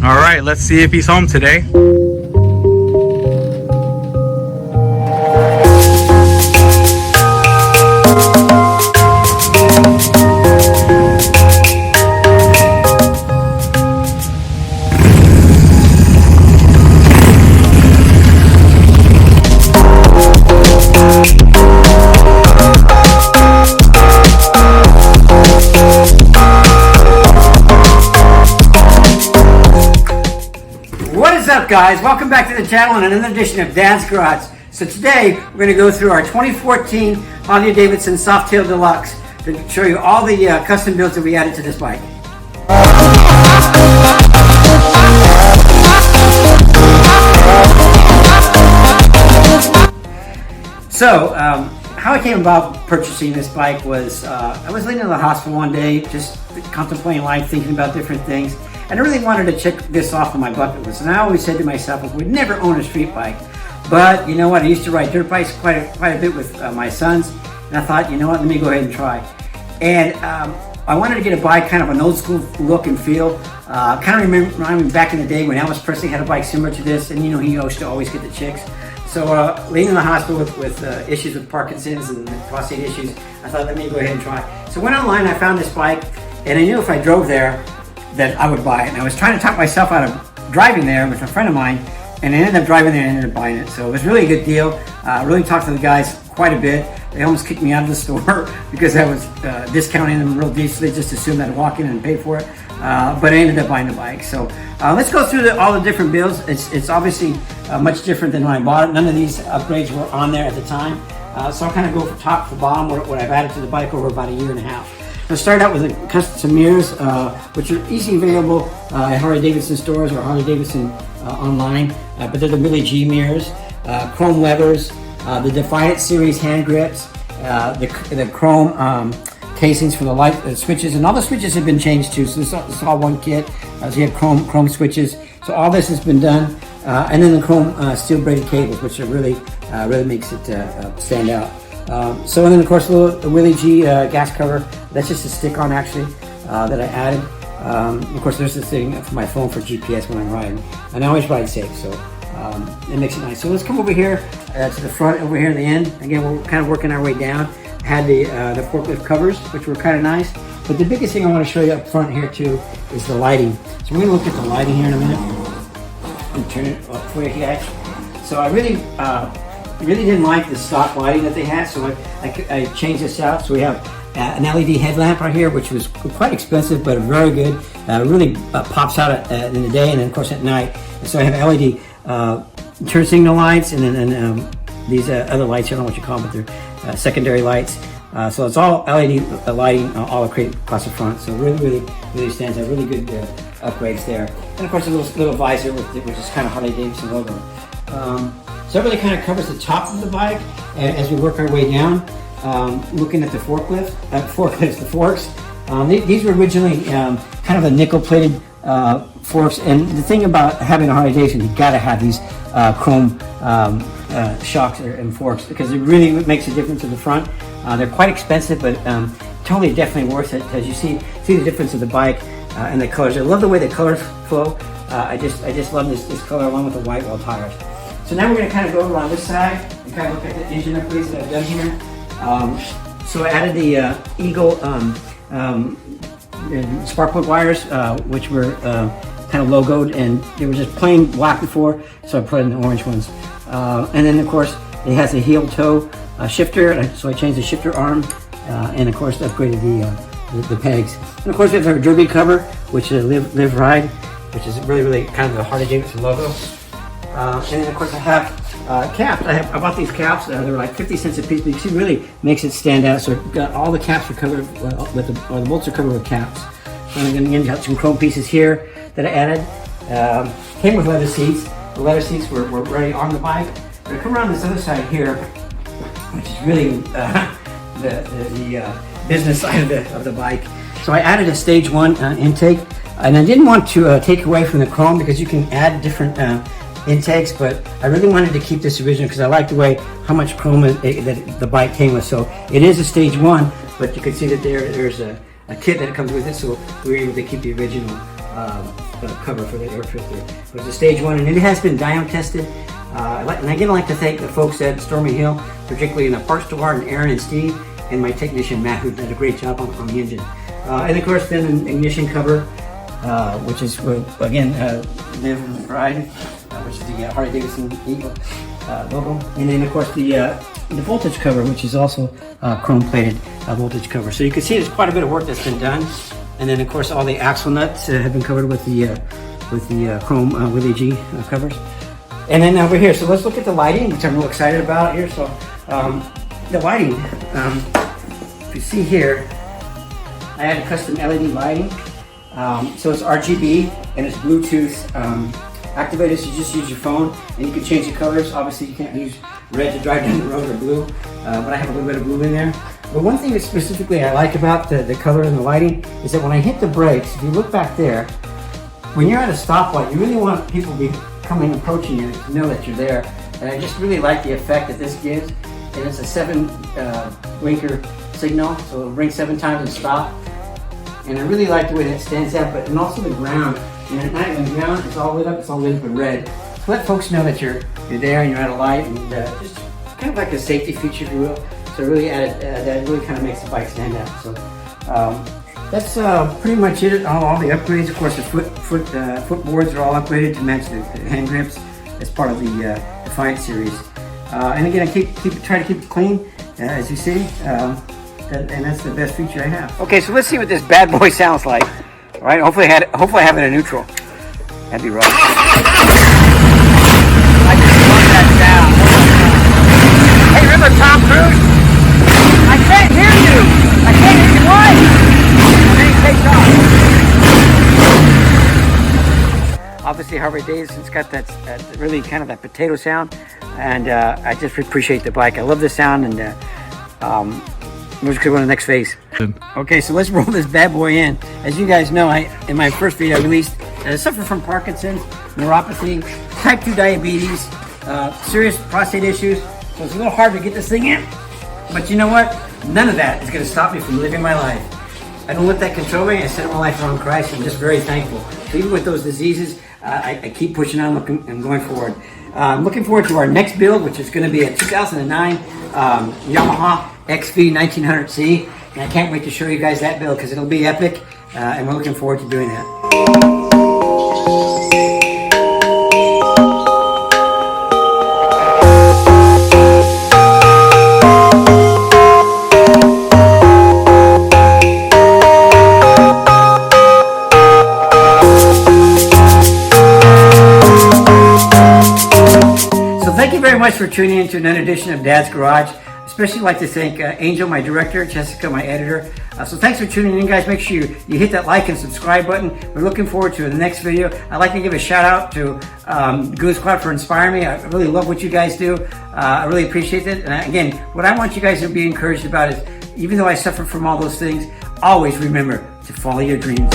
All right, let's see if he's home today. What is up, guys? Welcome back to the channel and another edition of Dad's Garage. So today we're going to go through our 2014 Harley Davidson Softail Deluxe to show you all the custom builds that we added to this bike. So how I came about purchasing this bike was I was laying in the hospital one day, just contemplating life, thinking about different things. And I really wanted to check this off on my bucket list. And I always said to myself, I would never own a street bike. But you know what? I used to ride dirt bikes quite a bit with my sons. And I thought, you know what? Let me go ahead and try. And I wanted to get a bike, kind of an old school look and feel. Kind of remind me back in the day when Elvis Presley had a bike similar to this. And you know, he used to always get the chicks. So laying in the hospital with issues with Parkinson's and prostate issues, I thought, let me go ahead and try. So I went online, I found this bike. And I knew if I drove there, that I would buy it. And I was trying to talk myself out of driving there with a friend of mine, and I ended up driving there and ended up buying it. So it was really a good deal. Really talked to the guys quite a bit. They almost kicked me out of the store because I was discounting them real deep, so they just assumed I'd walk in and pay for it. But I ended up buying the bike. So let's go through all the different builds. It's obviously much different than when I bought it. None of these upgrades were on there at the time. So I'll kind of go from top to bottom what I've added to the bike over about a year and a half. I'll start out with the custom mirrors, which are easily available at Harley Davidson stores or Harley Davidson online, but they're the Willie G mirrors, chrome levers, the Defiant series hand grips, the chrome casings for the light switches, and all the switches have been changed too, so this is all one kit. So you have chrome switches, so all this has been done, and then the chrome steel braided cables, which are really makes it stand out. So and then of course the Willie G gas cover. That's just a stick-on actually that I added. Of course there's this thing for my phone for GPS when I'm riding, and I always ride safe, so it makes it nice. So let's come over here to the front over here in the end. Again, we're kind of working our way down. Had the forklift covers, which were kind of nice. But the biggest thing I want to show you up front here too is the lighting. So we're going to look at the lighting here in a minute and turn it up for you guys. So I really didn't like the stock lighting that they had, so I changed this out. So we have an LED headlamp right here, which was quite expensive, but very good. Really pops out in the day and then of course at night. And so I have LED turn signal lights, and then these other lights, I don't know what you call them, but they're secondary lights. So it's all LED lighting all across the front. So really stands out. Really good upgrades there. And of course a little visor which is kind of Harley Davidson logo. So that really kind of covers the top of the bike. And as we work our way down, looking at the the forks. These were originally kind of a nickel-plated forks. And the thing about having a Harley Davidson, you got to have these chrome shocks and forks because it really makes a difference in the front. They're quite expensive, but totally definitely worth it because you see the difference of the bike and the colors. I love the way the colors flow. I just love this color along with the white wall tires. So now we're going to kind of go over on this side and kind of look at the engine upgrades that I've done here. So I added the Eagle spark plug wires, which were kind of logoed, and they were just plain black before, so I put in the orange ones. And then of course it has a heel toe shifter, so I changed the shifter arm, and of course upgraded the pegs. And of course we have our derby cover, which is Live Ride, which is really kind of the Harley Davidson logo. And then of course I have caps. I bought these caps. They're like 50 cents a piece, but you see, it really makes it stand out. So got all the caps are covered with the bolts are covered with caps. And then again, got some chrome pieces here that I added. Came with leather seats. The leather seats were already on the bike. But I come around this other side here, which is really the business side of the bike. So I added a stage 1 intake, and I didn't want to take away from the chrome because you can add different intakes, but I really wanted to keep this original because I like the way how much chrome that the bike came with. So it is a stage 1, but you can see that there's a kit that comes with it, so we were able to keep the original cover for the air twister. It was a stage 1, and it has been dyno tested. And again, I'd like to thank the folks at Stormy Hill, particularly in the parts department, Aaron and Steve, and my technician Matt, who did a great job on the engine. And of course, then an ignition cover, which is again Live and Ride, which is the Harley Davidson logo, and then of course the voltage cover, which is also chrome plated voltage cover. So you can see there's quite a bit of work that's been done. And then of course all the axle nuts have been covered with the chrome with AG covers. And then over here, so let's look at the lighting, which I'm real excited about here. So the lighting, if you see here, I added custom LED lighting. So it's RGB and it's Bluetooth activated, so you just use your phone and you can change the colors. Obviously you can't use red to drive down the road or blue, but I have a little bit of blue in there. But one thing that specifically I like about the color and the lighting is that when I hit the brakes, if you look back there, when you're at a stoplight, you really want people to be approaching you to know that you're there. And I just really like the effect that this gives. And it's a 7 blinker signal, so it'll ring 7 times and stop. And I really like the way that stands out, and also the ground. And at night when the ground is all lit up, it's all lit up in red. To let folks know that you're there and you're at a light, and just kind of like a safety feature, if you will. So really added, that really kind of makes the bike stand out. So that's pretty much it. All the upgrades, of course, the footboards are all upgraded to match the hand grips as part of the Defiant series. And again, I try to keep it clean, as you see, and that's the best feature I have. Okay, so let's see what this bad boy sounds like. All right, hopefully I have it in neutral. That'd be right. I just love that sound. Hey, remember Tom Cruise? I can't hear you! I can't hear you! Why? And then he takes off. Obviously, Harley Davidson's got that really kind of that potato sound, and I just appreciate the bike. I love the sound, and we're just gonna go to the next phase. Okay, so let's roll this bad boy in. As you guys know, in my first video I released, I suffer from Parkinson's, neuropathy, type 2 diabetes, serious prostate issues, so it's a little hard to get this thing in. But you know what? None of that is going to stop me from living my life. I don't let that control me. I set my life around Christ. I'm just very thankful. So even with those diseases, I keep pushing on and going forward. I'm looking forward to our next build, which is going to be a 2009 Yamaha XV 1900C. And I can't wait to show you guys that build because it'll be epic. And we're looking forward to doing that. Thank you very much for tuning in to another edition of Dad's Garage. Especially like to thank Angel, my director, Jessica, my editor. So thanks for tuning in, guys. Make sure you hit that like and subscribe button. We're looking forward to the next video. I'd like to give a shout out to Goose Squad for inspiring me. I really love what you guys do. I really appreciate it. And again, what I want you guys to be encouraged about is, even though I suffer from all those things, always remember to follow your dreams.